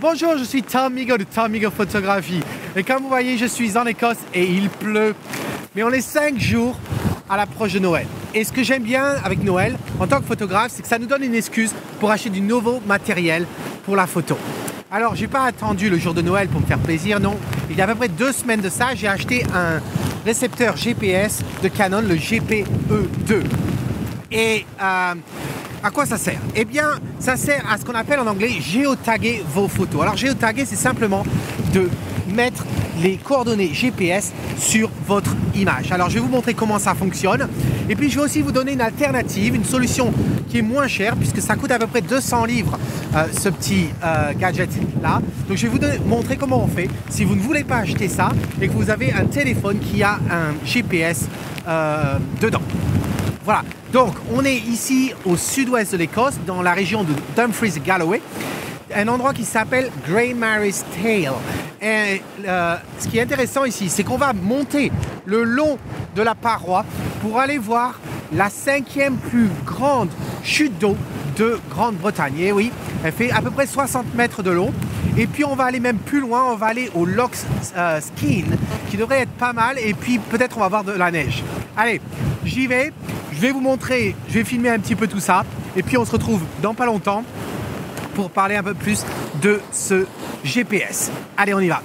Bonjour, je suis Tom Migo de Tom Migo Photographie. Et comme vous voyez, je suis en Écosse et il pleut. Mais on est 5 jours à l'approche de Noël. Et ce que j'aime bien avec Noël, en tant que photographe, c'est que ça nous donne une excuse pour acheter du nouveau matériel pour la photo. Alors, j'ai pas attendu le jour de Noël pour me faire plaisir, non. Il y a à peu près 2 semaines de ça, j'ai acheté un récepteur GPS de Canon, le GPE2. Et à quoi ça sert? Eh bien, ça sert à ce qu'on appelle en anglais géotaguer vos photos. Alors, géotaguer, c'est simplement de mettre les coordonnées GPS sur votre image. Alors, je vais vous montrer comment ça fonctionne. Et puis, je vais aussi vous donner une alternative, une solution qui est moins chère, puisque ça coûte à peu près 200 livres, ce petit gadget-là. Donc, je vais vous montrer comment on fait si vous ne voulez pas acheter ça et que vous avez un téléphone qui a un GPS dedans. Voilà, donc on est ici au sud-ouest de l'Écosse, dans la région de Dumfries Galloway, un endroit qui s'appelle Grey Mary's Tail. Et ce qui est intéressant ici, c'est qu'on va monter le long de la paroi pour aller voir la 5e plus grande chute d'eau de Grande-Bretagne. Et oui, elle fait à peu près 60 mètres de long. Et puis on va aller même plus loin, on va aller au Loch Skene, qui devrait être pas mal, et puis peut-être on va voir de la neige. Allez, j'y vais. Je vais vous montrer, je vais filmer un petit peu tout ça et puis on se retrouve dans pas longtemps pour parler un peu plus de ce GPS. Allez, on y va.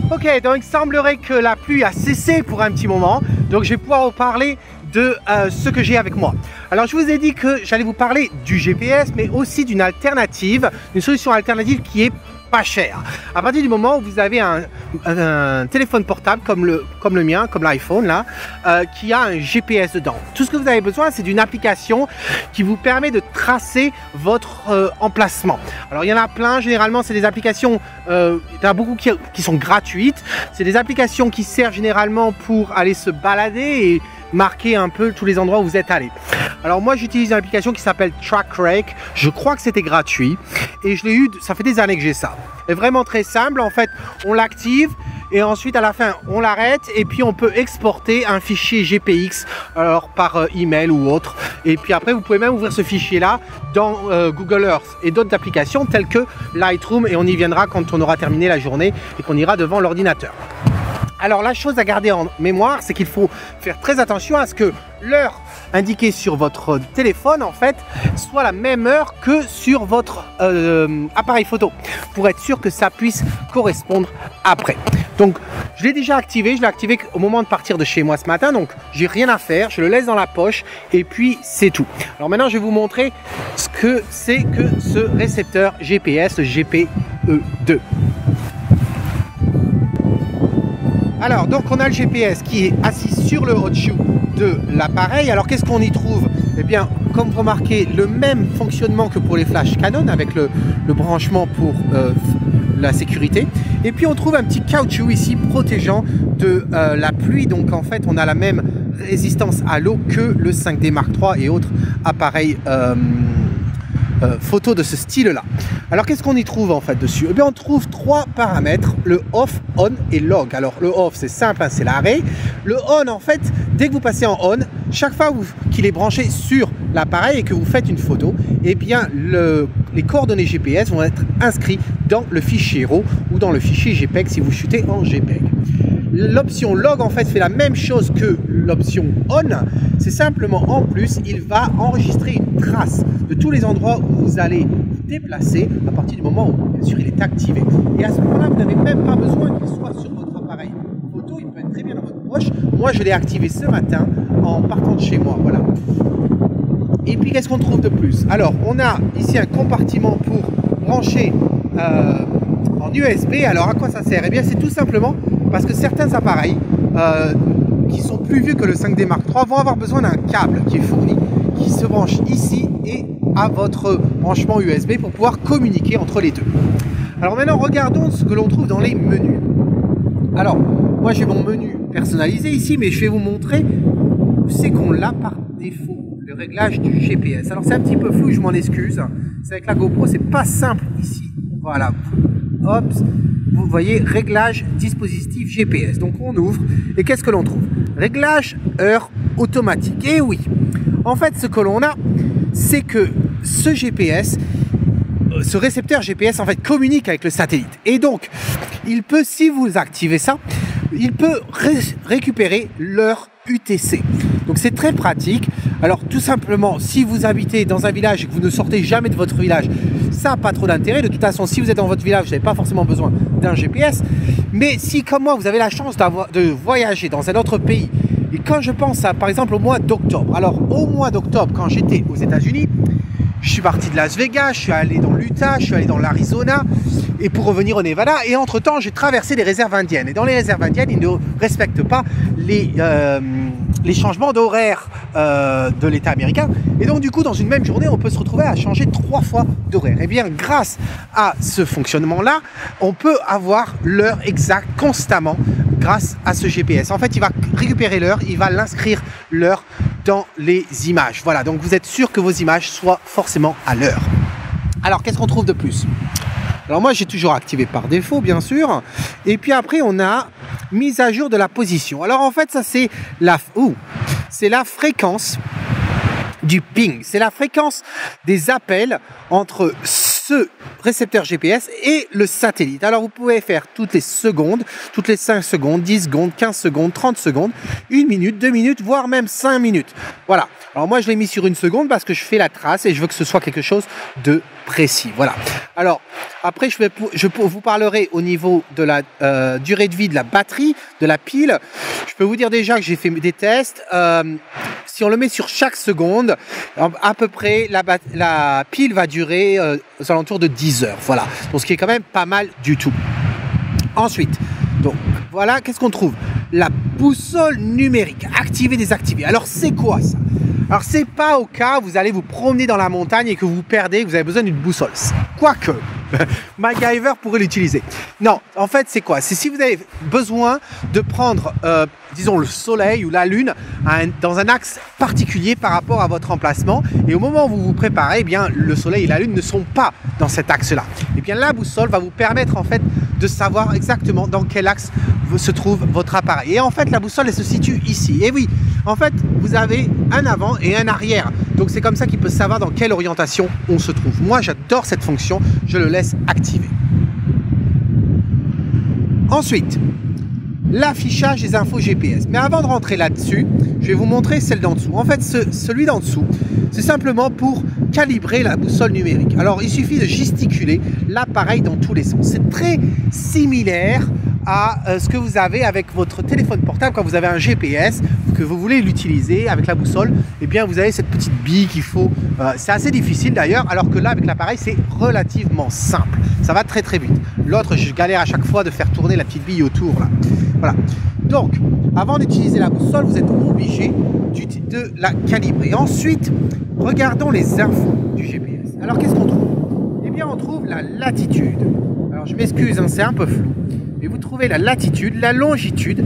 Ok, donc il semblerait que la pluie a cessé pour un petit moment, donc je vais pouvoir vous parler de ce que j'ai avec moi. Alors je vous ai dit que j'allais vous parler du GPS, mais aussi d'une alternative, une solution alternative qui est pas cher. À partir du moment où vous avez un téléphone portable comme le mien, comme l'iPhone là, qui a un GPS dedans. Tout ce que vous avez besoin, c'est d'une application qui vous permet de tracer votre emplacement. Alors il y en a plein, généralement c'est des applications, il y en a beaucoup qui sont gratuites. C'est des applications qui servent généralement pour aller se balader et marquer un peu tous les endroits où vous êtes allé. Alors moi j'utilise une application qui s'appelle TrackRake, je crois que c'était gratuit et je l'ai eu, ça fait des années que j'ai ça. C'est vraiment très simple, en fait on l'active et ensuite à la fin on l'arrête et puis on peut exporter un fichier GPX alors par email ou autre, et puis après vous pouvez même ouvrir ce fichier là dans Google Earth et d'autres applications telles que Lightroom, et on y viendra quand on aura terminé la journée et qu'on ira devant l'ordinateur. Alors la chose à garder en mémoire, c'est qu'il faut faire très attention à ce que l'heure indiquée sur votre téléphone en fait soit la même heure que sur votre appareil photo, pour être sûr que ça puisse correspondre après. Donc je l'ai déjà activé, je l'ai activé au moment de partir de chez moi ce matin, donc j'ai rien à faire, je le laisse dans la poche et puis c'est tout. Alors maintenant je vais vous montrer ce que c'est que ce récepteur GPS, le GPE2. Alors, donc on a le GPS qui est assis sur le hot shoe de l'appareil. Alors, qu'est-ce qu'on y trouve? Eh bien, comme vous remarquez, le même fonctionnement que pour les flashs Canon avec le branchement pour la sécurité. Et puis, on trouve un petit caoutchouc ici protégeant de la pluie. Donc, en fait, on a la même résistance à l'eau que le 5D Mark III et autres appareils photos de ce style-là. Alors qu'est-ce qu'on y trouve en fait dessus? Eh bien on trouve 3 paramètres, le off, on et log. Alors le off c'est simple, hein, c'est l'arrêt. Le on en fait, dès que vous passez en on, chaque fois qu'il est branché sur l'appareil et que vous faites une photo, eh bien les coordonnées GPS vont être inscrits dans le fichier RAW ou dans le fichier JPEG si vous shootez en JPEG. L'option log en fait fait la même chose que l'option on, c'est simplement en plus il va enregistrer une trace de tous les endroits où vous allez vous déplacer à partir du moment où bien sûr il est activé. Et à ce moment-là, vous n'avez même pas besoin qu'il soit sur votre appareil photo, il peut être très bien dans votre poche. Moi je l'ai activé ce matin en partant de chez moi, voilà. Et puis qu'est-ce qu'on trouve de plus? Alors on a ici un compartiment pour brancher en USB. Alors à quoi ça sert? Eh bien c'est tout simplement parce que certains appareils qui sont plus vieux que le 5D Mark III vont avoir besoin d'un câble qui est fourni, qui se branche ici et à votre branchement USB pour pouvoir communiquer entre les deux. Alors maintenant regardons ce que l'on trouve dans les menus. Alors moi j'ai mon menu personnalisé ici, mais je vais vous montrer où c'est qu'on l'a par défaut, le réglage du GPS. Alors c'est un petit peu flou, je m'en excuse, c'est avec la GoPro, c'est pas simple ici. Voilà, hop, vous voyez, réglage dispositif GPS. Donc on ouvre et qu'est-ce que l'on trouve? Réglage heure automatique. Et oui, en fait ce que l'on a, c'est que ce GPS, ce récepteur GPS en fait communique avec le satellite. Et donc, il peut, si vous activez ça, il peut récupérer l'heure UTC. Donc c'est très pratique. Alors tout simplement, si vous habitez dans un village et que vous ne sortez jamais de votre village, ça n'a pas trop d'intérêt. De toute façon, si vous êtes dans votre village, vous n'avez pas forcément besoin d'un GPS. Mais si, comme moi, vous avez la chance de voyager dans un autre pays, et quand je pense à, par exemple, au mois d'octobre. Alors au mois d'octobre, quand j'étais aux États-Unis, je suis parti de Las Vegas, je suis allé dans l'Utah, je suis allé dans l'Arizona, et pour revenir au Nevada, et entre-temps, j'ai traversé les réserves indiennes. Et dans les réserves indiennes, ils ne respectent pas les changements d'horaire de l'État américain. Et donc, du coup, dans une même journée, on peut se retrouver à changer 3 fois d'horaire. Et bien, grâce à ce fonctionnement-là, on peut avoir l'heure exacte constamment grâce à ce GPS. En fait, il va récupérer l'heure, il va l'inscrire l'heure dans les images. Voilà, donc vous êtes sûr que vos images soient forcément à l'heure. Alors, qu'est-ce qu'on trouve de plus? Alors moi, j'ai toujours activé par défaut, bien sûr. Et puis après, on a mise à jour de la position. Alors en fait, ça c'est la fréquence du ping. C'est la fréquence des appels entre ce récepteur GPS et le satellite. Alors vous pouvez faire toutes les secondes, toutes les 5 secondes, 10 secondes, 15 secondes, 30 secondes, 1 minute, 2 minutes, voire même 5 minutes. Voilà. Alors moi je l'ai mis sur 1 seconde parce que je fais la trace et je veux que ce soit quelque chose de précis. Voilà. Alors après je vous parlerai au niveau de la durée de vie de la batterie, de la pile. Je peux vous dire déjà que j'ai fait des tests. Si on le met sur chaque seconde, à peu près la pile va durer aux alentours de 10 heures. Voilà. Donc ce qui est quand même pas mal du tout. Ensuite, donc voilà, qu'est-ce qu'on trouve? La boussole numérique, activer, désactiver. Alors c'est quoi ça? Alors c'est pas au cas où vous allez vous promener dans la montagne et que vous vous perdez, que vous avez besoin d'une boussole. Quoique, MacGyver pourrait l'utiliser. Non, en fait c'est quoi? C'est si vous avez besoin de prendre, disons le soleil ou la lune dans un axe particulier par rapport à votre emplacement, et au moment où vous vous préparez, eh bien le soleil et la lune ne sont pas dans cet axe-là. Et bien la boussole va vous permettre en fait de savoir exactement dans quel axe se trouve votre appareil. Et en fait la boussole elle se situe ici. Et oui, en fait vous avez un avant et un arrière. Donc c'est comme ça qu'il peut savoir dans quelle orientation on se trouve. Moi j'adore cette fonction, je le laisse activer. Ensuite, l'affichage des infos GPS. Mais avant de rentrer là-dessus, je vais vous montrer celle d'en dessous. En fait, celui d'en dessous, c'est simplement pour calibrer la boussole numérique. Alors, il suffit de gesticuler l'appareil dans tous les sens. C'est très similaire à ce que vous avez avec votre téléphone portable quand vous avez un GPS, que vous voulez l'utiliser avec la boussole. Eh bien, vous avez cette petite bille qu'il faut. C'est assez difficile d'ailleurs, alors que là, avec l'appareil, c'est relativement simple. Ça va très très vite. L'autre, je galère à chaque fois de faire tourner la petite bille autour là. Voilà. Donc, avant d'utiliser la boussole, vous êtes obligé de la calibrer. Ensuite, regardons les infos du GPS. Alors, qu'est-ce qu'on trouve? Eh bien, on trouve la latitude. Alors, je m'excuse, hein, c'est un peu flou. Mais vous trouvez la latitude, la longitude,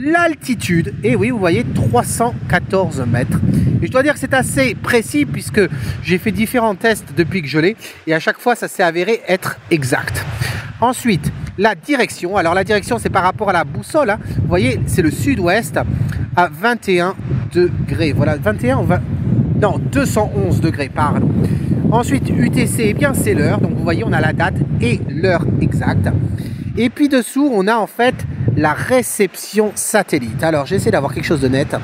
l'altitude. Et oui, vous voyez, 314 mètres. Et je dois dire que c'est assez précis puisque j'ai fait différents tests depuis que je l'ai. Et à chaque fois, ça s'est avéré être exact. Ensuite, la direction. Alors la direction, c'est par rapport à la boussole. Hein. Vous voyez, c'est le sud-ouest à 21 degrés. Voilà, 21 ou 20... Non, 211 degrés, pardon. Ensuite, UTC, eh bien c'est l'heure. Donc vous voyez, on a la date et l'heure exacte. Et puis dessous, on a en fait la réception satellite. Alors j'essaie d'avoir quelque chose de net.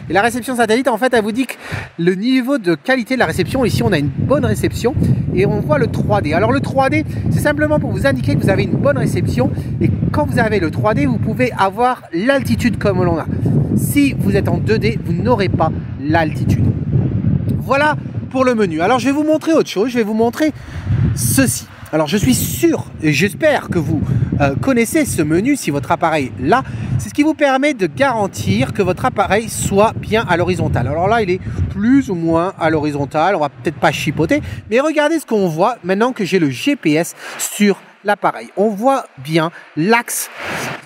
Et la réception satellite, en fait, elle vous dit que le niveau de qualité de la réception, ici on a une bonne réception et on voit le 3D. Alors le 3D, c'est simplement pour vous indiquer que vous avez une bonne réception et quand vous avez le 3D, vous pouvez avoir l'altitude comme l'on a. Si vous êtes en 2D, vous n'aurez pas l'altitude. Voilà pour le menu. Alors je vais vous montrer autre chose, je vais vous montrer ceci. Alors je suis sûr et j'espère que vous connaissez ce menu si votre appareil là, c'est ce qui vous permet de garantir que votre appareil soit bien à l'horizontale. Alors là il est plus ou moins à l'horizontale, on va peut-être pas chipoter, mais regardez ce qu'on voit maintenant que j'ai le GPS sur l'appareil. On voit bien l'axe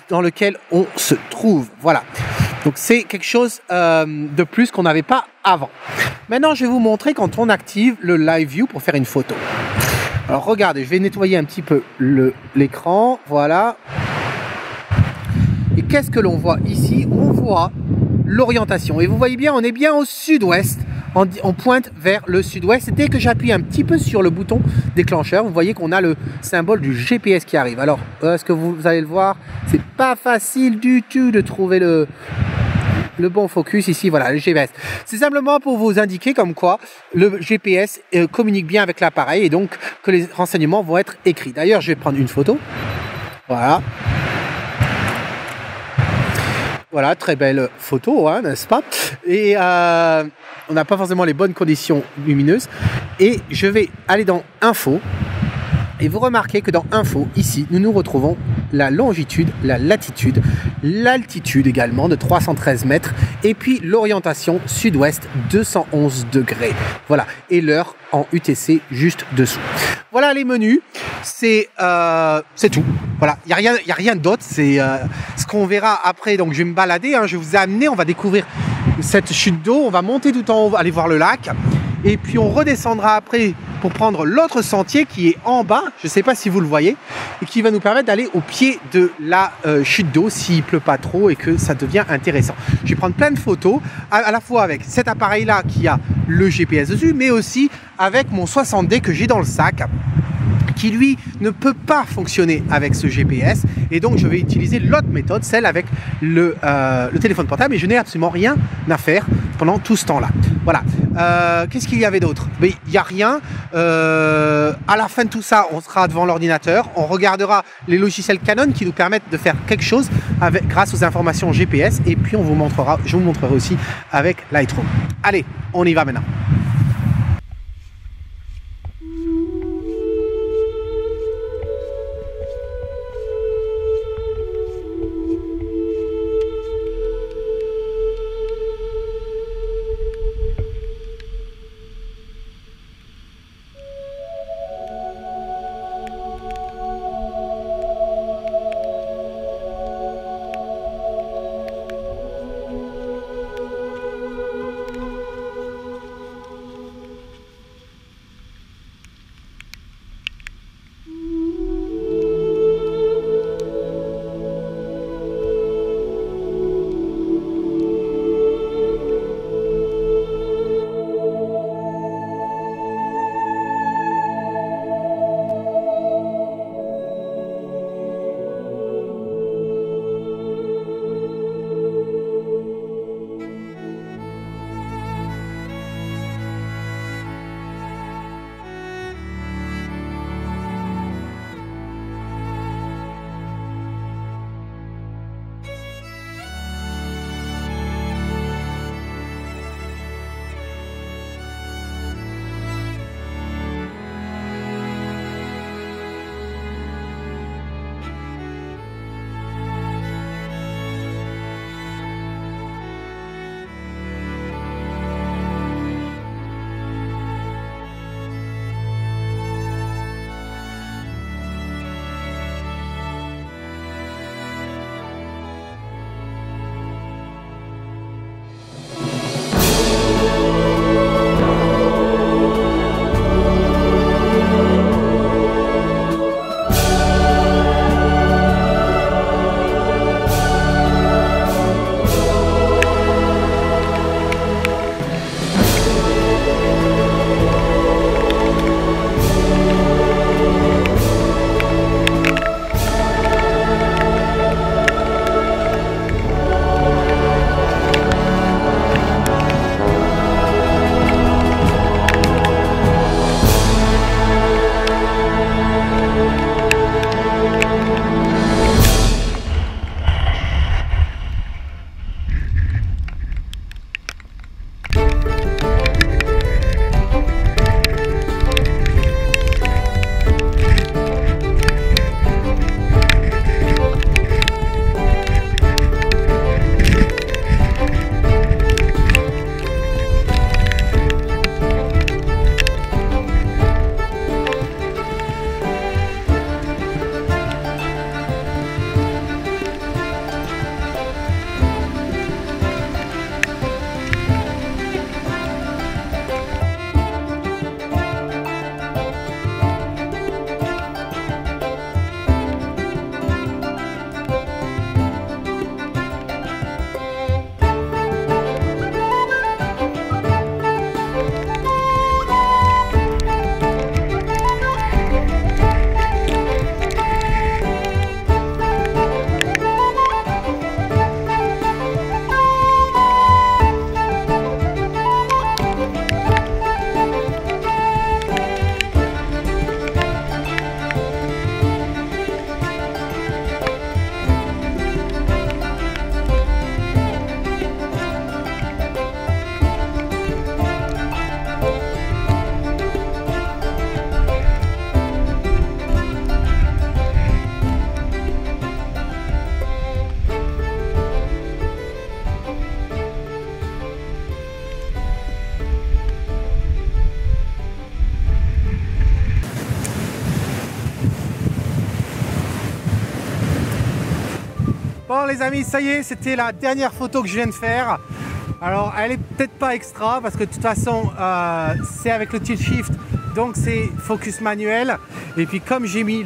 dans lequel on se trouve. Voilà. Donc c'est quelque chose de plus qu'on n'avait pas avant. Maintenant je vais vous montrer quand on active le Live View pour faire une photo. Alors regardez, je vais nettoyer un petit peu l'écran, voilà. Et qu'est-ce que l'on voit ici? On voit l'orientation. Et vous voyez bien, on est bien au sud-ouest. On pointe vers le sud-ouest. Et dès que j'appuie un petit peu sur le bouton déclencheur, vous voyez qu'on a le symbole du GPS qui arrive. Alors, est-ce que vous allez le voir? C'est pas facile du tout de trouver le bon focus ici, voilà, le GPS. C'est simplement pour vous indiquer comme quoi le GPS communique bien avec l'appareil et donc que les renseignements vont être écrits. D'ailleurs, je vais prendre une photo. Voilà. Voilà, très belle photo, hein, n'est-ce pas? Et on n'a pas forcément les bonnes conditions lumineuses. Et je vais aller dans Info. Et vous remarquez que dans Info, ici, nous retrouvons la longitude, la latitude, l'altitude également de 313 mètres et puis l'orientation sud-ouest 211 degrés. Voilà, et l'heure en UTC juste dessous. Voilà les menus, c'est tout. Voilà, il n'y a rien d'autre, c'est ce qu'on verra après. Donc je vais me balader, hein, je vais vous amener, on va découvrir cette chute d'eau, on va monter tout en haut, aller voir le lac. Et puis on redescendra après pour prendre l'autre sentier qui est en bas, je ne sais pas si vous le voyez, et qui va nous permettre d'aller au pied de la chute d'eau s'il ne pleut pas trop et que ça devient intéressant. Je vais prendre plein de photos, à la fois avec cet appareil-là qui a le GPS dessus, mais aussi avec mon 60D que j'ai dans le sac, qui lui ne peut pas fonctionner avec ce GPS et donc je vais utiliser l'autre méthode, celle avec le téléphone portable et je n'ai absolument rien à faire pendant tout ce temps-là. Voilà. Qu'est-ce qu'il y avait d'autre? Mais il n'y a rien. À la fin de tout ça, on sera devant l'ordinateur, on regardera les logiciels Canon qui nous permettent de faire quelque chose grâce aux informations GPS et puis je vous montrerai aussi avec Lightroom. Allez, on y va maintenant. Bon les amis, ça y est, c'était la dernière photo que je viens de faire. Alors elle est peut-être pas extra parce que de toute façon c'est avec le tilt shift, donc c'est focus manuel. Et puis comme j'ai mis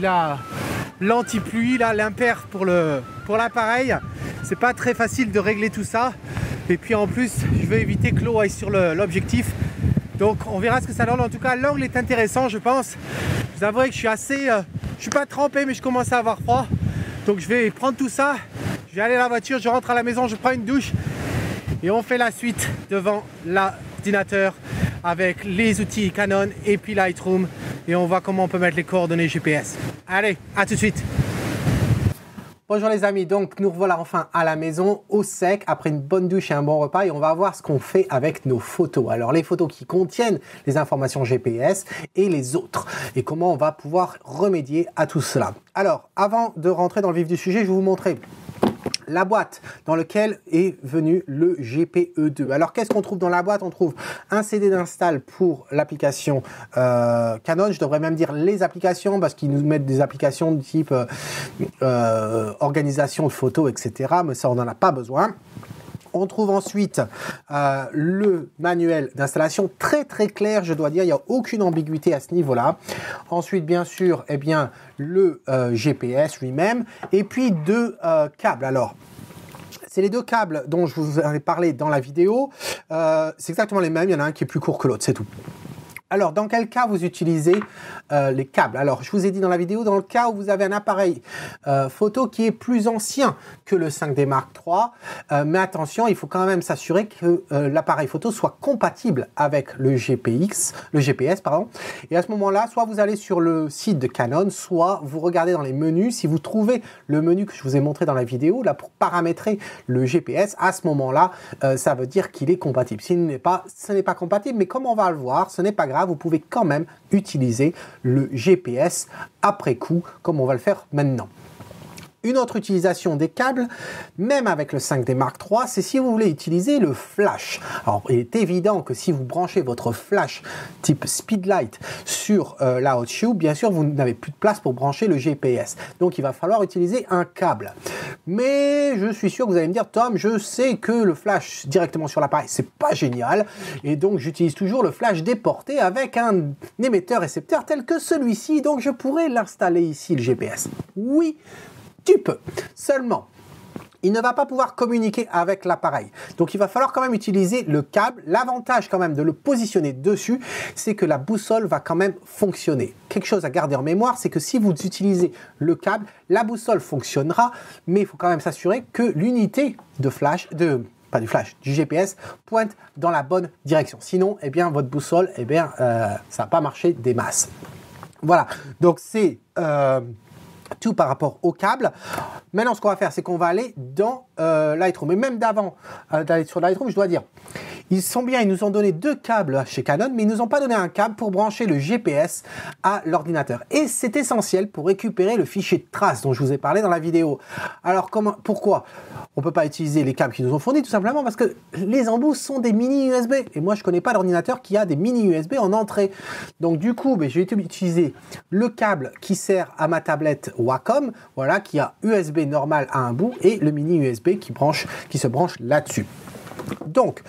l'anti-pluie, l'impair pour l'appareil, c'est pas très facile de régler tout ça. Et puis en plus je vais éviter que l'eau aille sur l'objectif. Donc on verra ce que ça donne. En tout cas l'angle est intéressant je pense. Je vous avouerai que je suis assez, je suis pas trempé mais je commence à avoir froid. Donc je vais prendre tout ça, je vais aller à la voiture, je rentre à la maison, je prends une douche. Et on fait la suite devant l'ordinateur avec les outils Canon et puis Lightroom. Et on voit comment on peut mettre les coordonnées GPS. Allez, à tout de suite. Bonjour les amis, donc nous revoilà enfin à la maison au sec après une bonne douche et un bon repas et on va voir ce qu'on fait avec nos photos. Alors les photos qui contiennent les informations GPS et les autres et comment on va pouvoir remédier à tout cela. Alors avant de rentrer dans le vif du sujet, je vais vous montrer la boîte dans laquelle est venu le GPE2. Alors qu'est-ce qu'on trouve dans la boîte? On trouve un CD d'install pour l'application Canon, je devrais même dire les applications parce qu'ils nous mettent des applications de type organisation de photos, etc. Mais ça on n'en a pas besoin. On trouve ensuite le manuel d'installation très clair, je dois dire, il n'y a aucune ambiguïté à ce niveau-là. Ensuite, bien sûr, eh bien, le GPS lui-même et puis deux câbles. Alors, c'est les deux câbles dont je vous avais parlé dans la vidéo. C'est exactement les mêmes, il y en a un qui est plus court que l'autre, c'est tout. Alors, dans quel cas vous utilisez les câbles? Alors, je vous ai dit dans la vidéo, dans le cas où vous avez un appareil photo qui est plus ancien que le 5D Mark III, mais attention, il faut quand même s'assurer que l'appareil photo soit compatible avec le GPS, pardon. Et à ce moment-là, soit vous allez sur le site de Canon, soit vous regardez dans les menus. Si vous trouvez le menu que je vous ai montré dans la vidéo, là, pour paramétrer le GPS, à ce moment-là, ça veut dire qu'il est compatible. S'il n'est pas, ce n'est pas compatible, mais comme on va le voir, ce n'est pas grave. Vous pouvez quand même utiliser le GPS après coup, comme on va le faire maintenant. Une autre utilisation des câbles, même avec le 5D Mark III, c'est si vous voulez utiliser le flash. Alors, il est évident que si vous branchez votre flash type Speedlight sur la hot shoe, bien sûr, vous n'avez plus de place pour brancher le GPS. Donc, il va falloir utiliser un câble. Mais je suis sûr que vous allez me dire, Tom, je sais que le flash directement sur l'appareil, c'est pas génial. Et donc, j'utilise toujours le flash déporté avec un émetteur-récepteur tel que celui-ci. Donc, je pourrais l'installer ici, le GPS. Oui, tu peux. Seulement, il ne va pas pouvoir communiquer avec l'appareil. Donc, il va falloir quand même utiliser le câble. L'avantage quand même de le positionner dessus, c'est que la boussole va quand même fonctionner. Quelque chose à garder en mémoire, c'est que si vous utilisez le câble, la boussole fonctionnera, mais il faut quand même s'assurer que l'unité de flash, pas du flash, du GPS pointe dans la bonne direction. Sinon, eh bien, votre boussole, eh bien, ça va pas marcher des masses. Voilà. Donc, c'est tout par rapport au câble. Maintenant, ce qu'on va faire, c'est qu'on va aller dans Lightroom. Mais même d'avant d'aller sur Lightroom, je dois dire, ils sont bien, ils nous ont donné deux câbles chez Canon, mais ils nous ont pas donné un câble pour brancher le GPS à l'ordinateur. Et c'est essentiel pour récupérer le fichier de trace dont je vous ai parlé dans la vidéo. Alors, pourquoi on peut pas utiliser les câbles qu'ils nous ont fournis? Tout simplement parce que les embouts sont des mini USB. Et moi, je connais pas d'ordinateur qui a des mini USB en entrée. Donc, du coup, je vais utiliser le câble qui sert à ma tablette Wacom, voilà, qui a USB normal à un bout et le mini USB qui se branche là-dessus. Donc,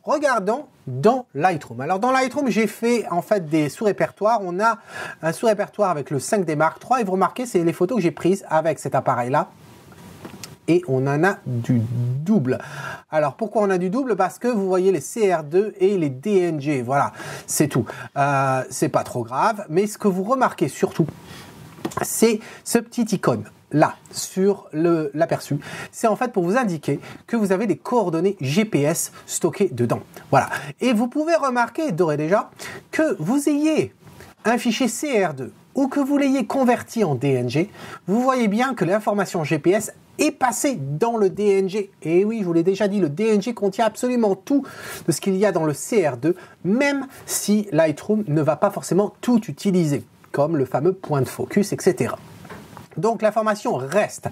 regardons dans Lightroom. Alors, dans Lightroom, j'ai fait en fait des sous-répertoires. On a un sous-répertoire avec le 5D Mark III et vous remarquez, c'est les photos que j'ai prises avec cet appareil-là. Et on en a du double. Alors, pourquoi on a du double? Parce que vous voyez les CR2 et les DNG. Voilà, c'est tout. C'est pas trop grave. Mais ce que vous remarquez surtout, c'est ce petit icône là sur l'aperçu. C'est en fait pour vous indiquer que vous avez des coordonnées GPS stockées dedans. Voilà. Et vous pouvez remarquer d'ores et déjà que vous ayez un fichier CR2 ou que vous l'ayez converti en DNG, vous voyez bien que l'information GPS est passée dans le DNG. Et oui, je vous l'ai déjà dit, le DNG contient absolument tout de ce qu'il y a dans le CR2, même si Lightroom ne va pas forcément tout utiliser, comme le fameux point de focus, etc. Donc l'information reste.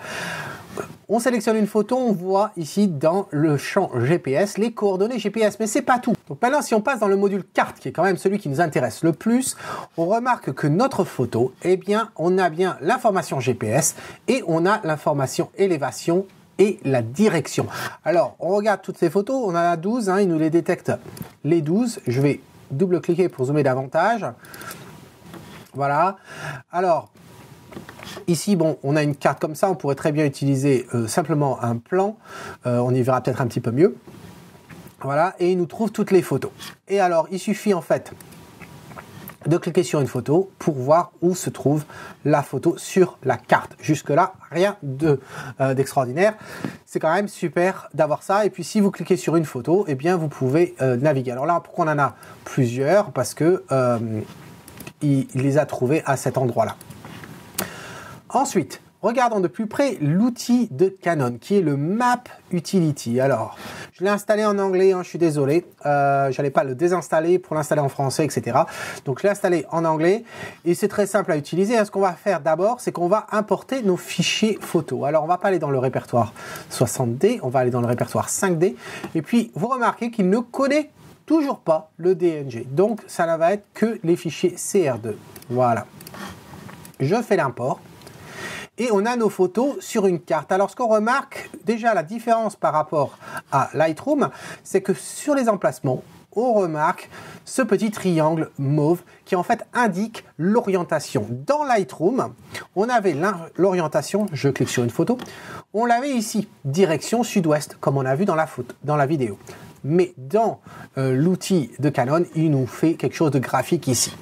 On sélectionne une photo, on voit ici dans le champ GPS les coordonnées GPS, mais c'est pas tout. Donc maintenant, si on passe dans le module carte, qui est quand même celui qui nous intéresse le plus, on remarque que notre photo, eh bien, on a bien l'information GPS et on a l'information élévation et la direction. Alors, on regarde toutes ces photos, on en a 12, hein, il nous les détecte les 12. Je vais double-cliquer pour zoomer davantage. Voilà. Alors, ici, bon, on a une carte comme ça, on pourrait très bien utiliser simplement un plan. On y verra peut-être un petit peu mieux. Voilà, et il nous trouve toutes les photos. Et alors, il suffit en fait de cliquer sur une photo pour voir où se trouve la photo sur la carte. Jusque-là, rien d'extraordinaire. C'est quand même super d'avoir ça. Et puis, si vous cliquez sur une photo, eh bien, vous pouvez naviguer. Alors là, pourquoi on en a plusieurs? Parce que il les a trouvés à cet endroit-là. Ensuite, regardons de plus près l'outil de Canon qui est le Map Utility. Alors, je l'ai installé en anglais, hein, je suis désolé. Je n'allais pas le désinstaller pour l'installer en français, etc. Donc, je l'ai installé en anglais et c'est très simple à utiliser. Ce qu'on va faire d'abord, c'est qu'on va importer nos fichiers photos. Alors, on ne va pas aller dans le répertoire 60D, on va aller dans le répertoire 5D. Et puis, vous remarquez qu'il ne connaît toujours pas le DNG. Donc, ça ne va être que les fichiers CR2. Voilà. Je fais l'import. Et on a nos photos sur une carte. Alors, ce qu'on remarque, déjà la différence par rapport à Lightroom, c'est que sur les emplacements, on remarque ce petit triangle mauve qui en fait indique l'orientation. Dans Lightroom, on avait l'orientation, je clique sur une photo, on l'avait ici, direction sud-ouest, comme on a vu dans la vidéo. Mais dans l'outil de Canon, il nous fait quelque chose de graphique ici.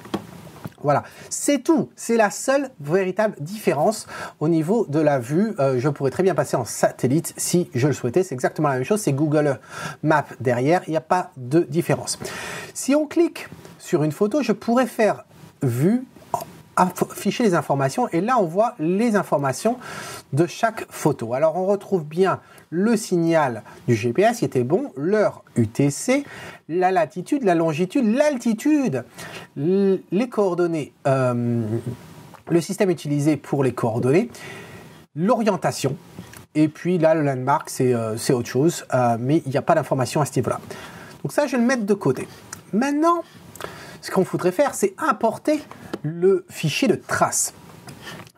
Voilà, c'est tout. C'est la seule véritable différence au niveau de la vue. Je pourrais très bien passer en satellite si je le souhaitais. C'est exactement la même chose. C'est Google Maps derrière. Il n'y a pas de différence. Si on clique sur une photo, je pourrais faire vue, afficher les informations. Et là, on voit les informations de chaque photo. Alors, on retrouve bien le signal du GPS qui était bon, l'heure UTC, la latitude, la longitude, l'altitude, les coordonnées, le système utilisé pour les coordonnées, l'orientation, et puis là, le landmark, c'est autre chose, mais il n'y a pas d'information à ce niveau-là. Donc ça, je vais le mettre de côté. Maintenant, ce qu'on voudrait faire, c'est importer le fichier de traces.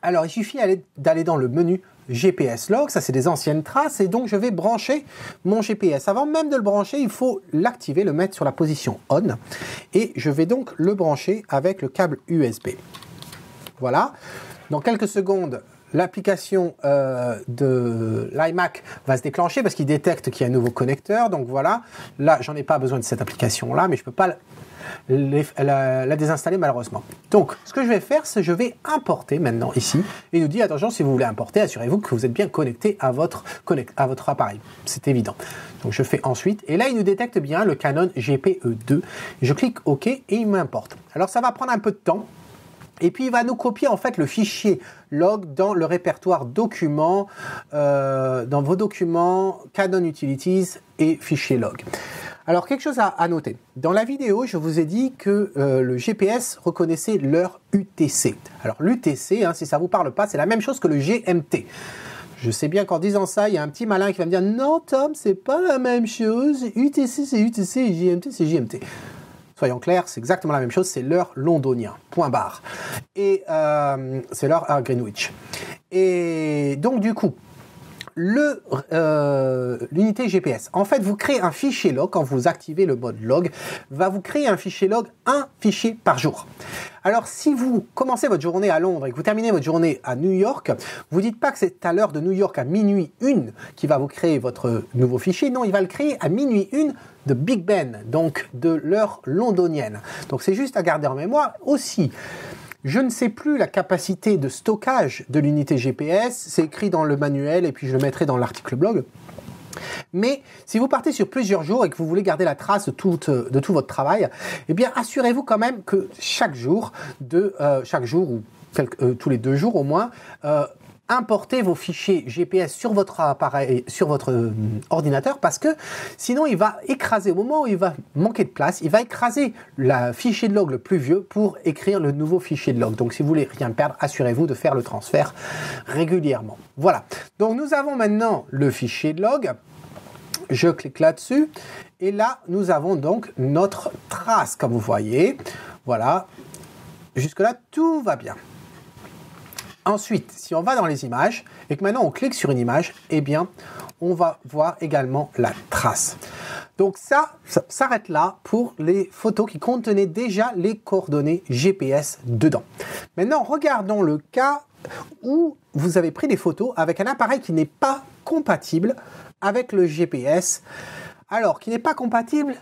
Alors, il suffit d'aller dans le menu GPS log, ça c'est des anciennes traces, et donc je vais brancher mon GPS. Avant même de le brancher, il faut l'activer, le mettre sur la position on, et je vais donc le brancher avec le câble USB. Voilà, dans quelques secondes, l'application de l'iMac va se déclencher parce qu'il détecte qu'il y a un nouveau connecteur, donc voilà, là j'en ai pas besoin de cette application-là, mais je peux pas la désinstaller malheureusement. Donc, ce que je vais faire, c'est que je vais importer maintenant ici. Et il nous dit, attention, si vous voulez importer, assurez-vous que vous êtes bien connecté à votre appareil. C'est évident. Donc, je fais ensuite. Et là, il nous détecte bien le Canon GPE2. Je clique OK et il m'importe. Alors, ça va prendre un peu de temps. Et puis, il va nous copier en fait le fichier log dans le répertoire documents, dans vos documents, Canon Utilities et fichier log. Alors, quelque chose à noter. Dans la vidéo, je vous ai dit que le GPS reconnaissait l'heure UTC. Alors, l'UTC, hein, si ça ne vous parle pas, c'est la même chose que le GMT. Je sais bien qu'en disant ça, il y a un petit malin qui va me dire « Non, Tom, c'est pas la même chose. UTC, c'est UTC et GMT, c'est GMT. » Soyons clairs, c'est exactement la même chose, c'est l'heure londonien, point barre. Et c'est l'heure à Greenwich. Et donc, du coup, l'unité GPS. En fait, vous créez un fichier log, quand vous activez le mode log, va vous créer un fichier log, un fichier par jour. Alors, si vous commencez votre journée à Londres et que vous terminez votre journée à New York, vous dites pas que c'est à l'heure de New York à minuit 1 qui va vous créer votre nouveau fichier. Non, il va le créer à minuit 1 de Big Ben, donc de l'heure londonienne. Donc, c'est juste à garder en mémoire aussi. Je ne sais plus la capacité de stockage de l'unité GPS, c'est écrit dans le manuel et puis je le mettrai dans l'article blog. Mais si vous partez sur plusieurs jours et que vous voulez garder la trace de tout votre travail, eh bien assurez-vous quand même que chaque jour ou tous les 2 jours au moins, importez vos fichiers GPS sur votre appareil, sur votre ordinateur, parce que sinon il va écraser, au moment où il va manquer de place, il va écraser le fichier de log le plus vieux pour écrire le nouveau fichier de log. Donc si vous voulez rien perdre, assurez-vous de faire le transfert régulièrement. Voilà, donc nous avons maintenant le fichier de log. Je clique là-dessus et là nous avons donc notre trace, comme vous voyez. Voilà, jusque là tout va bien. Ensuite, si on va dans les images et que maintenant on clique sur une image, eh bien, on va voir également la trace. Donc ça s'arrête là pour les photos qui contenaient déjà les coordonnées GPS dedans. Maintenant, regardons le cas où vous avez pris des photos avec un appareil qui n'est pas compatible avec le GPS. Alors, qui n'est pas compatible,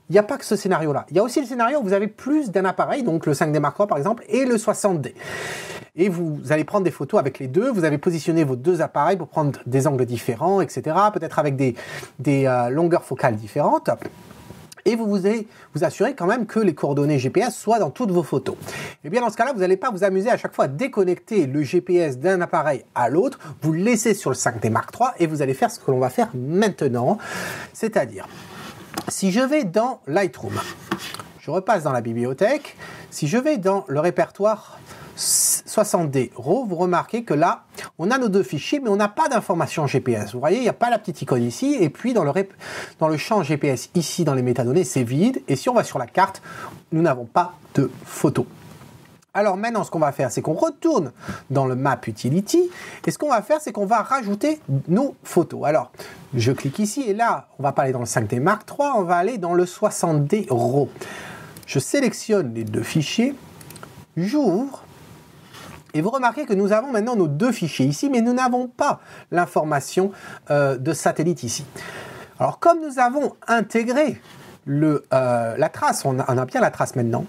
il n'y a pas que ce scénario-là. Il y a aussi le scénario où vous avez plus d'un appareil, donc le 5D Mark III par exemple, et le 60D. Et vous allez prendre des photos avec les deux, vous avez positionné vos deux appareils pour prendre des angles différents, etc. Peut-être avec des longueurs focales différentes. Et vous assurez quand même que les coordonnées GPS soient dans toutes vos photos. Et bien dans ce cas-là, vous n'allez pas vous amuser à chaque fois à déconnecter le GPS d'un appareil à l'autre. Vous le laissez sur le 5D Mark III et vous allez faire ce que l'on va faire maintenant. C'est-à-dire, si je vais dans Lightroom, je repasse dans la bibliothèque, si je vais dans le répertoire 60D RAW, vous remarquez que là, on a nos deux fichiers, mais on n'a pas d'information GPS. Vous voyez, il n'y a pas la petite icône ici, et puis dans le champ GPS, ici, dans les métadonnées, c'est vide, et si on va sur la carte, nous n'avons pas de photos. Alors maintenant, ce qu'on va faire, c'est qu'on retourne dans le Map Utility, et ce qu'on va faire, c'est qu'on va rajouter nos photos. Alors, je clique ici, et là, on ne va pas aller dans le 5D Mark III, on va aller dans le 60D RAW. Je sélectionne les deux fichiers, j'ouvre, et vous remarquez que nous avons maintenant nos deux fichiers ici, mais nous n'avons pas l'information de satellite ici. Alors, comme nous avons intégré la trace, on a bien la trace maintenant,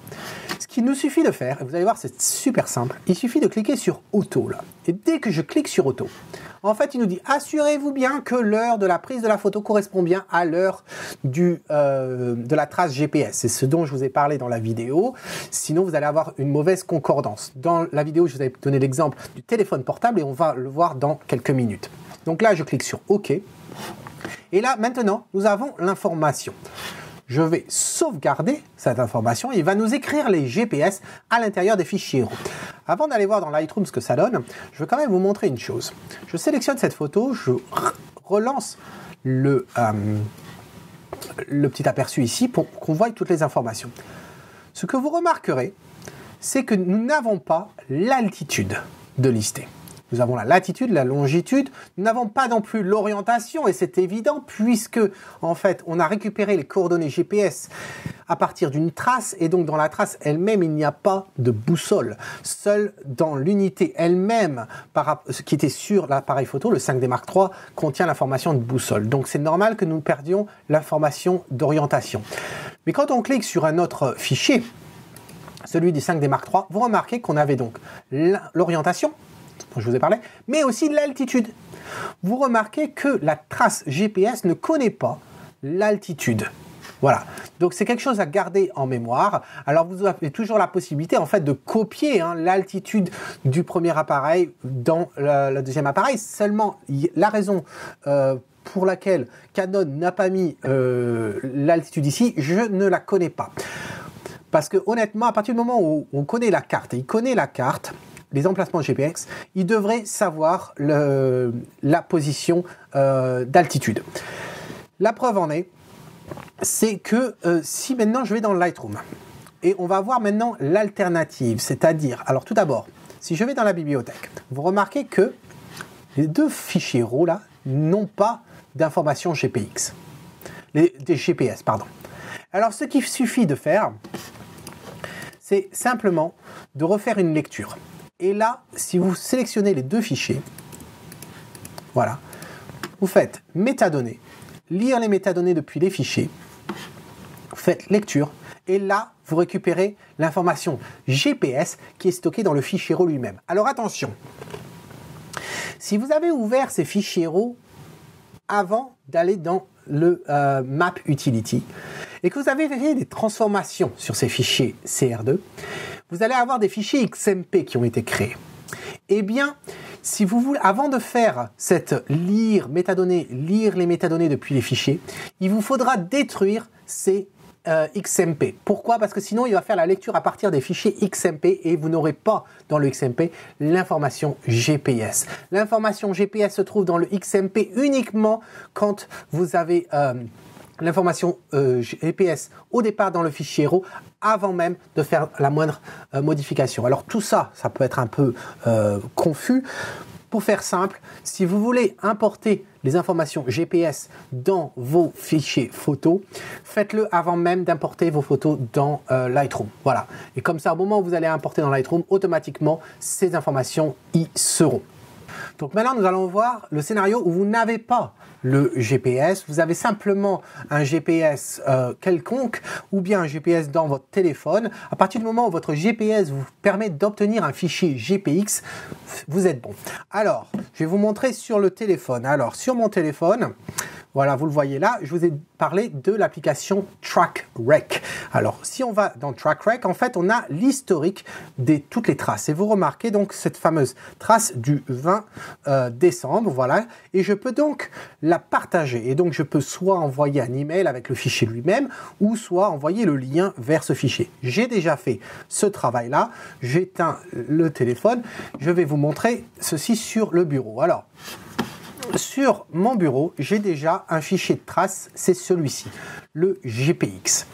ce qu'il nous suffit de faire, et vous allez voir, c'est super simple, il suffit de cliquer sur Auto, là. Et dès que je clique sur Auto, en fait, il nous dit « Assurez-vous bien que l'heure de la prise de la photo correspond bien à l'heure de la trace GPS. » C'est ce dont je vous ai parlé dans la vidéo. Sinon, vous allez avoir une mauvaise concordance. Dans la vidéo, je vous avais donné l'exemple du téléphone portable et on va le voir dans quelques minutes. Donc là, je clique sur OK. Et là, maintenant, nous avons l'information. Je vais sauvegarder cette information et il va nous écrire les GPS à l'intérieur des fichiers RAW. Avant d'aller voir dans Lightroom ce que ça donne, je veux quand même vous montrer une chose. Je sélectionne cette photo, je relance le petit aperçu ici pour qu'on voie toutes les informations. Ce que vous remarquerez, c'est que nous n'avons pas l'altitude de lister. Nous avons la latitude, la longitude, nous n'avons pas non plus l'orientation et c'est évident puisque en fait on a récupéré les coordonnées GPS à partir d'une trace et donc dans la trace elle-même il n'y a pas de boussole. Seul dans l'unité elle-même qui était sur l'appareil photo, le 5D Mark III, contient l'information de boussole. Donc c'est normal que nous perdions l'information d'orientation. Mais quand on clique sur un autre fichier, celui du 5D Mark III, vous remarquez qu'on avait donc l'orientation, dont je vous ai parlé, mais aussi l'altitude. Vous remarquez que la trace GPS ne connaît pas l'altitude. Voilà, donc c'est quelque chose à garder en mémoire. Alors vous avez toujours la possibilité en fait de copier l'altitude du premier appareil dans le deuxième appareil. Seulement, la raison pour laquelle Canon n'a pas mis l'altitude ici, je ne la connais pas. Parce que honnêtement, à partir du moment où on connaît la carte, et il connaît la carte, les emplacements GPS, il devrait savoir la position d'altitude. La preuve en est, c'est que si maintenant je vais dans Lightroom, et on va voir maintenant l'alternative, c'est-à-dire, alors tout d'abord, si je vais dans la bibliothèque, vous remarquez que les deux fichiers RAW là n'ont pas d'informations GPX, des GPS, pardon. Alors ce qu'il suffit de faire, c'est simplement de refaire une lecture. Et là, si vous sélectionnez les deux fichiers, voilà, vous faites métadonnées, lire les métadonnées depuis les fichiers, vous faites lecture, et là, vous récupérez l'information GPS qui est stockée dans le fichier RAW lui-même. Alors attention, si vous avez ouvert ces fichiers RAW avant d'aller dans le Map Utility, et que vous avez fait des transformations sur ces fichiers CR2, vous allez avoir des fichiers XMP qui ont été créés. Eh bien, si vous voulez, avant de faire cette lire les métadonnées depuis les fichiers, il vous faudra détruire ces XMP. Pourquoi? Parce que sinon, il va faire la lecture à partir des fichiers XMP et vous n'aurez pas dans le XMP l'information GPS. L'information GPS se trouve dans le XMP uniquement quand vous avez l'information GPS au départ dans le fichier héros avant même de faire la moindre modification. Alors tout ça, ça peut être un peu confus. Pour faire simple, si vous voulez importer les informations GPS dans vos fichiers photos, faites-le avant même d'importer vos photos dans Lightroom. Voilà. Et comme ça, au moment où vous allez importer dans Lightroom, automatiquement, ces informations y seront. Donc maintenant, nous allons voir le scénario où vous n'avez pas le GPS, vous avez simplement un GPS quelconque ou bien un GPS dans votre téléphone. À partir du moment où votre GPS vous permet d'obtenir un fichier GPX, vous êtes bon. Alors, je vais vous montrer sur le téléphone. Alors, sur mon téléphone, voilà, vous le voyez là, je vous ai parlé de l'application TrackRec. Alors, si on va dans TrackRec, en fait, on a l'historique de toutes les traces. Et vous remarquez donc cette fameuse trace du 20 décembre, voilà. Et je peux donc la partager. Et donc, je peux soit envoyer un email avec le fichier lui-même, ou soit envoyer le lien vers ce fichier. J'ai déjà fait ce travail-là. J'éteins le téléphone. Je vais vous montrer ceci sur le bureau. Alors, sur mon bureau, j'ai déjà un fichier de traces, c'est celui-ci, le GPX.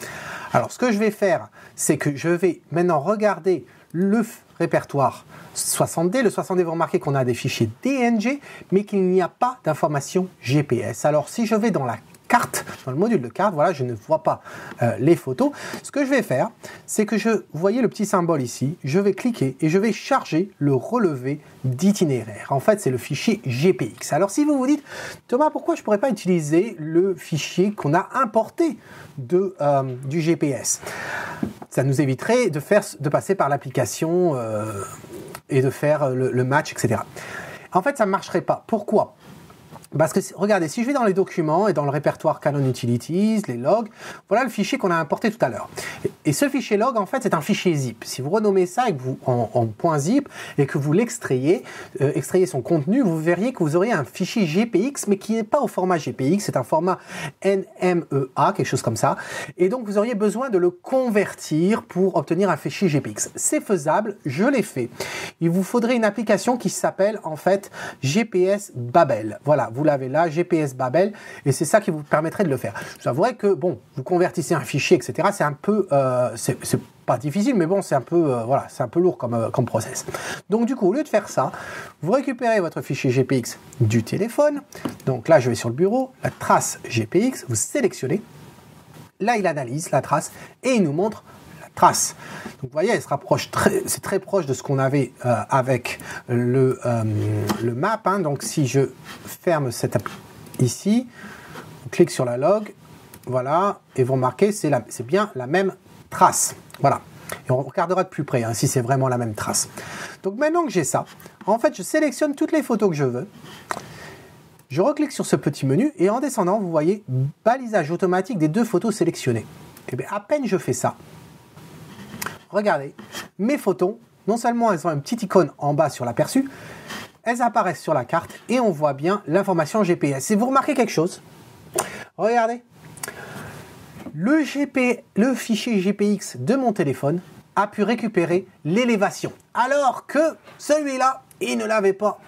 Alors, ce que je vais faire, c'est que je vais maintenant regarder le répertoire 60D. Le 60D, vous remarquez qu'on a des fichiers DNG, mais qu'il n'y a pas d'information GPS. Alors, si je vais dans la carte, dans le module de carte, voilà, je ne vois pas les photos. Ce que je vais faire, c'est que vous voyez le petit symbole ici, je vais cliquer et je vais charger le relevé d'itinéraire. En fait, c'est le fichier GPX. Alors, si vous vous dites, Thomas, pourquoi je ne pourrais pas utiliser le fichier qu'on a importé du GPS? Ça nous éviterait de passer par l'application et de faire le match, etc. En fait, ça ne marcherait pas. Pourquoi? Parce que, regardez, si je vais dans les documents et dans le répertoire Canon Utilities, les logs, voilà le fichier qu'on a importé tout à l'heure. Et ce fichier log, en fait, c'est un fichier zip. Si vous renommez ça en .zip et que vous l'extrayez, extrayez son contenu, vous verriez que vous auriez un fichier GPX, mais qui n'est pas au format GPX, c'est un format NMEA, quelque chose comme ça. Et donc, vous auriez besoin de le convertir pour obtenir un fichier GPX. C'est faisable, je l'ai fait. Il vous faudrait une application qui s'appelle, en fait, GPS Babel. Voilà. Vous l'avez là, GPS Babel, et c'est ça qui vous permettrait de le faire. Je vous avouerai que, bon, vous convertissez un fichier, etc., c'est un peu, c'est pas difficile, mais bon, c'est un peu, voilà, c'est un peu lourd comme process. Donc, du coup, au lieu de faire ça, vous récupérez votre fichier GPX du téléphone. Donc là, je vais sur le bureau, la trace GPX, vous sélectionnez. Là, il analyse la trace et il nous montre la trace. Donc, vous voyez, elle se rapproche c'est très proche de ce qu'on avait avec le map. Hein. Donc, si je ferme cette app ici, on clique sur la log, voilà, et vous remarquez, c'est bien la même trace. Voilà. Et on regardera de plus près hein, si c'est vraiment la même trace. Donc, maintenant que j'ai ça, en fait, je sélectionne toutes les photos que je veux. Je reclique sur ce petit menu et en descendant, vous voyez balisage automatique des 2 photos sélectionnées. Et bien, à peine je fais ça, regardez, mes photos, non seulement elles ont une petite icône en bas sur l'aperçu, elles apparaissent sur la carte et on voit bien l'information GPS. Et vous remarquez quelque chose? Regardez, le fichier GPX de mon téléphone a pu récupérer l'élévation, alors que celui-là, il ne l'avait pas.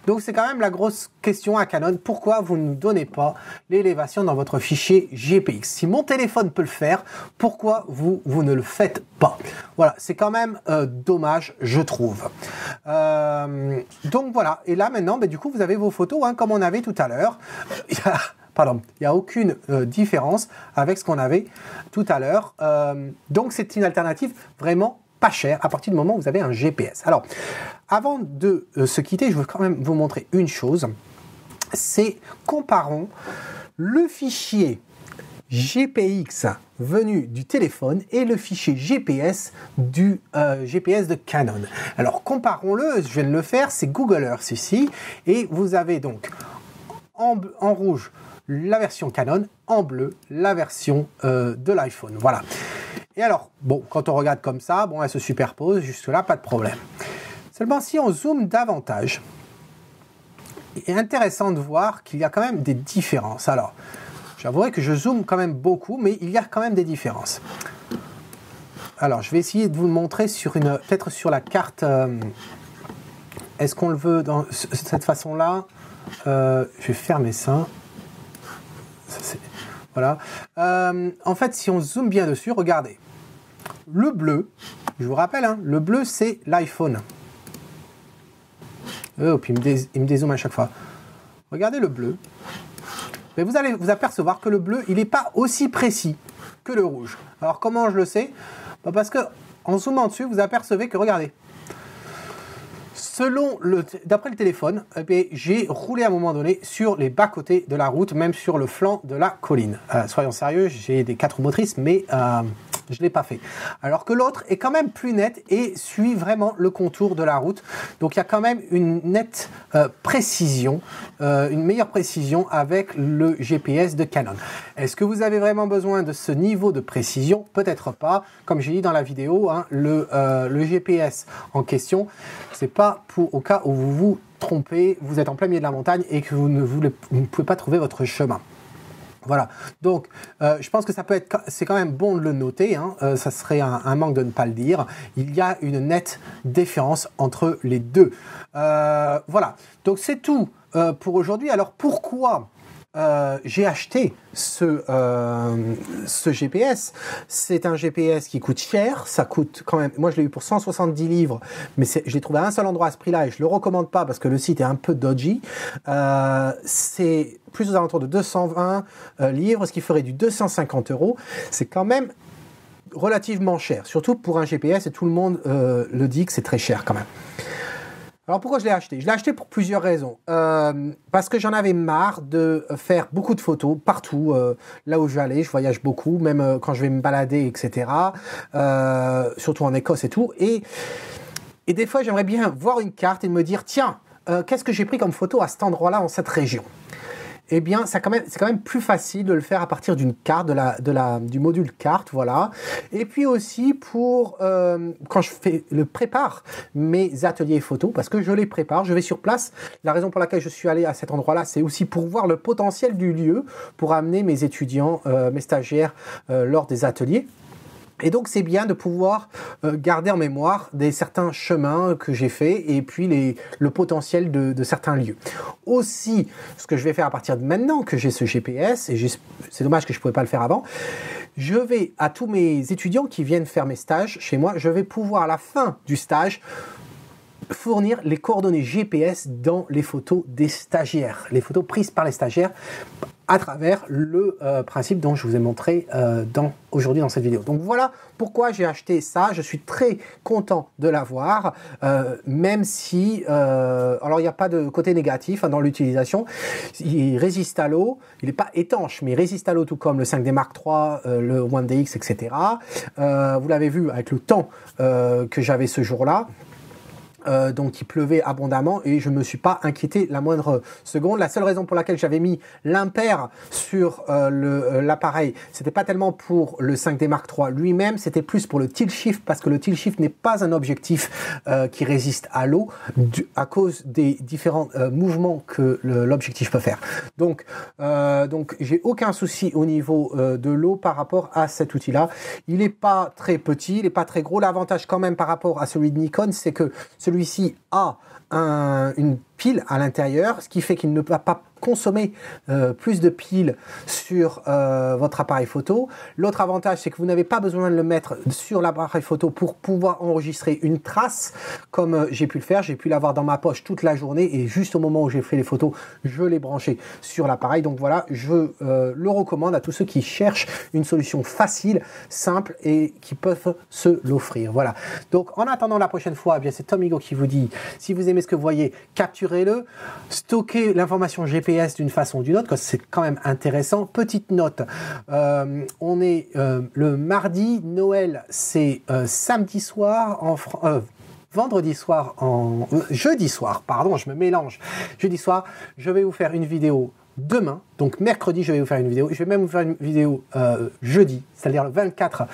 Donc c'est quand même la grosse question à Canon, pourquoi vous ne donnez pas l'élévation dans votre fichier GPX? Si mon téléphone peut le faire, pourquoi vous ne le faites pas? Voilà, c'est quand même dommage, je trouve. Donc voilà, et là maintenant, du coup, vous avez vos photos, hein, comme on avait tout à l'heure. Pardon, il n'y a aucune différence avec ce qu'on avait tout à l'heure. Donc c'est une alternative vraiment pas chère à partir du moment où vous avez un GPS. Alors, avant de se quitter, je veux quand même vous montrer une chose. C'est comparons le fichier GPX venu du téléphone et le fichier GPS du GPS de Canon. Alors, comparons-le, je viens de le faire, c'est Google Earth ici, et vous avez donc en rouge la version Canon, en bleu la version de l'iPhone. Voilà. Et alors, bon, quand on regarde comme ça, bon, elle se superpose, jusque-là, pas de problème. Seulement, si on zoome davantage, il est intéressant de voir qu'il y a quand même des différences. Alors, j'avouerai que je zoome quand même beaucoup, mais il y a quand même des différences. Alors, je vais essayer de vous le montrer sur peut-être sur la carte. Est-ce qu'on le veut dans cette façon-là? Je vais fermer ça. Voilà. En fait, si on zoome bien dessus, regardez. Le bleu, je vous rappelle, hein, le bleu, c'est l'iPhone. Oh, puis il me dézoome à chaque fois. Regardez le bleu. Mais vous allez vous apercevoir que le bleu, il n'est pas aussi précis que le rouge. Alors, comment je le sais? Parce que en zoomant dessus, vous apercevez que, regardez, d'après le téléphone, j'ai roulé à un moment donné sur les bas-côtés de la route, même sur le flanc de la colline. Soyons sérieux, j'ai des 4 roues motrices, mais je ne l'ai pas fait. Alors que l'autre est quand même plus net et suit vraiment le contour de la route. Donc il y a quand même une nette précision, une meilleure précision avec le GPS de Canon. Est-ce que vous avez vraiment besoin de ce niveau de précision? Peut-être pas. Comme j'ai dit dans la vidéo, hein, le GPS en question, c'est pas au cas où vous vous trompez, vous êtes en plein milieu de la montagne et que vous ne pouvez pas trouver votre chemin. Voilà, donc je pense que c'est quand même bon de le noter, hein. Ça serait un manque de ne pas le dire. Il y a une nette différence entre les deux. Voilà, donc c'est tout pour aujourd'hui. Alors pourquoi j'ai acheté ce GPS? C'est un GPS qui coûte cher, ça coûte quand même, moi je l'ai eu pour 170 livres, mais je l'ai trouvé à un seul endroit à ce prix-là et je le recommande pas parce que le site est un peu dodgy. C'est plus aux alentours de 220 livres, ce qui ferait du 250 €. C'est quand même relativement cher, surtout pour un GPS, et tout le monde le dit que c'est très cher quand même. Alors pourquoi je l'ai acheté? Je l'ai acheté pour plusieurs raisons. Parce que j'en avais marre de faire beaucoup de photos partout, là où je vais aller. Je voyage beaucoup, même quand je vais me balader, etc. Surtout en Écosse et tout. Et des fois, j'aimerais bien voir une carte et me dire, tiens, qu'est-ce que j'ai pris comme photo à cet endroit-là, en cette région? Eh bien, c'est quand même plus facile de le faire à partir d'une carte, du module carte, voilà. Et puis aussi pour quand je prépare mes ateliers photos, parce que je les prépare, je vais sur place. La raison pour laquelle je suis allé à cet endroit-là, c'est aussi pour voir le potentiel du lieu, pour amener mes étudiants, mes stagiaires lors des ateliers. Et donc, c'est bien de pouvoir garder en mémoire certains chemins que j'ai faits et puis le potentiel de certains lieux. Aussi, ce que je vais faire à partir de maintenant que j'ai ce GPS, et c'est dommage que je ne pouvais pas le faire avant, je vais à tous mes étudiants qui viennent faire mes stages chez moi, je vais pouvoir à la fin du stage fournir les coordonnées GPS dans les photos des stagiaires, les photos prises par les stagiaires à travers le principe dont je vous ai montré aujourd'hui dans cette vidéo. Donc voilà pourquoi j'ai acheté ça. Je suis très content de l'avoir, même si, alors il n'y a pas de côté négatif, hein, dans l'utilisation. Il résiste à l'eau, il n'est pas étanche, mais il résiste à l'eau tout comme le 5D Mark III, le One DX, etc. Vous l'avez vu avec le temps que j'avais ce jour-là. Donc il pleuvait abondamment et je ne me suis pas inquiété la moindre seconde. La seule raison pour laquelle j'avais mis l'impair sur l'appareil, c'était pas tellement pour le 5D Mark III lui-même, c'était plus pour le tilt shift, parce que le tilt shift n'est pas un objectif qui résiste à l'eau à cause des différents mouvements que l'objectif peut faire. Donc j'ai aucun souci au niveau de l'eau par rapport à cet outil-là. Il n'est pas très petit, il n'est pas très gros. L'avantage quand même par rapport à celui de Nikon, c'est que celui-ci a une pile à l'intérieur, ce qui fait qu'il ne va pas consommer plus de piles sur votre appareil photo. L'autre avantage, c'est que vous n'avez pas besoin de le mettre sur l'appareil photo pour pouvoir enregistrer une trace, comme j'ai pu le faire. J'ai pu l'avoir dans ma poche toute la journée et juste au moment où j'ai fait les photos, je l'ai branché sur l'appareil. Donc voilà, je le recommande à tous ceux qui cherchent une solution facile, simple et qui peuvent se l'offrir. Voilà. Donc en attendant la prochaine fois, eh bien c'est Tom Higo qui vous dit, si vous aimez ce que vous voyez, capturez-le, stockez l'information GPS d'une façon ou d'une autre, c'est quand même intéressant. Petite note, on est le mardi, Noël c'est samedi soir en vendredi soir, jeudi soir, pardon, je me mélange. Jeudi soir, je vais vous faire une vidéo demain, donc mercredi, je vais vous faire une vidéo. Je vais même vous faire une vidéo jeudi, c'est-à-dire le 24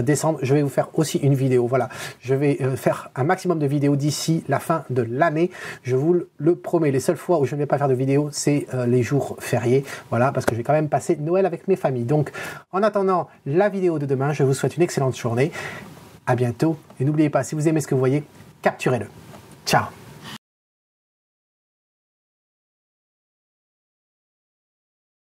décembre, je vais vous faire aussi une vidéo. Voilà, je vais faire un maximum de vidéos d'ici la fin de l'année. Je vous le promets. Les seules fois où je ne vais pas faire de vidéo, c'est les jours fériés. Voilà, parce que je vais quand même passer Noël avec mes familles. Donc, en attendant la vidéo de demain, je vous souhaite une excellente journée. À bientôt. Et n'oubliez pas, si vous aimez ce que vous voyez, capturez-le. Ciao.